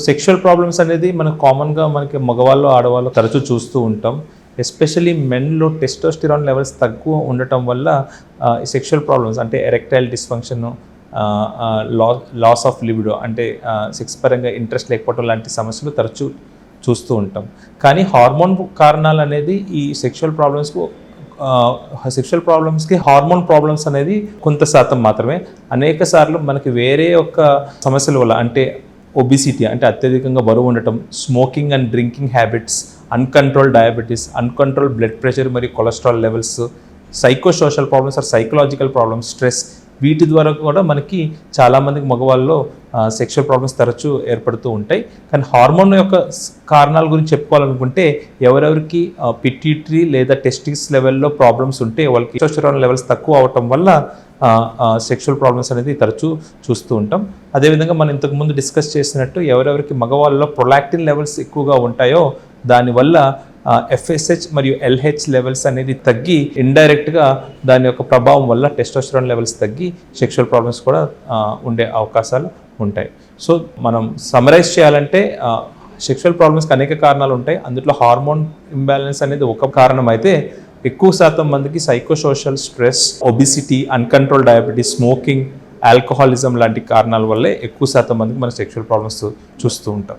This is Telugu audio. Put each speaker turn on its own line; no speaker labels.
సెక్షువల్ ప్రాబ్లమ్స్ అనేది మనకు కామన్గా మనకి మగవాళ్ళు ఆడవాళ్ళు తరచూ చూస్తూ ఉంటాం. ఎస్పెషలీ మెన్లో టెస్టోస్టిరాన్ లెవెల్స్ తక్కువ ఉండటం వల్ల సెక్షువల్ ప్రాబ్లమ్స్ అంటే erectile dysfunction, loss of libido అంటే సెక్స్ పరంగా ఇంట్రెస్ట్ లేకపోవడం లాంటి సమస్యలు తరచూ చూస్తూ ఉంటాం. కానీ హార్మోన్ కారణాలు అనేది ఈ సెక్షువల్ ప్రాబ్లమ్స్కి హార్మోన్ ప్రాబ్లమ్స్ అనేది కొంత శాతం మాత్రమే. అనేక సార్లు మనకి వేరే ఒక సమస్యల వల్ల అంటే ఒబిసిటీ అంటే అత్యధికంగా బరువు ఉండటం, smoking and drinking habits, uncontrol diabetes, uncontrol blood pressure మరియు cholesterol levels, psychosocial problems or psychological problems, stress, వీటి ద్వారా కూడా మనకి చాలామందికి మగవాళ్ళలో సెక్షువల్ ప్రాబ్లమ్స్ తరచూ ఏర్పడుతూ ఉంటాయి. కానీ హార్మోన్ యొక్క కారణాల గురించి చెప్పుకోవాలనుకుంటే ఎవరెవరికి పిట్యూటరీ లేదా టెస్టిస్ లెవెల్లో ప్రాబ్లమ్స్ ఉంటే వాళ్ళకి టెస్టోస్టెరాన్ లెవెల్స్ తక్కువ అవటం వల్ల సెక్షువల్ ప్రాబ్లమ్స్ అనేది తరచూ చూస్తూ ఉంటాం. అదేవిధంగా మనం ఇంతకుముందు డిస్కస్ చేసినట్టు ఎవరెవరికి మగవాళ్ళలో ప్రొలాక్టిన్ లెవెల్స్ ఎక్కువగా ఉంటాయో దానివల్ల FSH మరియు LH లెవెల్స్ అనేది తగ్గి ఇండైరెక్ట్గా దాని యొక్క ప్రభావం వల్ల టెస్టోస్టెరాన్ లెవెల్స్ తగ్గి సెక్షువల్ ప్రాబ్లమ్స్ కూడా ఉండే అవకాశాలు ఉంటాయి. సో మనం సమరైజ్ చేయాలంటే సెక్షువల్ ప్రాబ్లమ్స్కి అనేక కారణాలు ఉంటాయి. అందులో హార్మోన్ ఇంబ్యాలెన్స్ అనేది ఒక కారణం అయితే ఎక్కువ శాతం మందికి psychosocial, stress, obesity, uncontrolled diabetes, smoking, alcoholism లాంటి కారణాల వల్లే ఎక్కువ శాతం మందికి మన సెక్షువల్ ప్రాబ్లమ్స్ చూస్తూ ఉంటాం.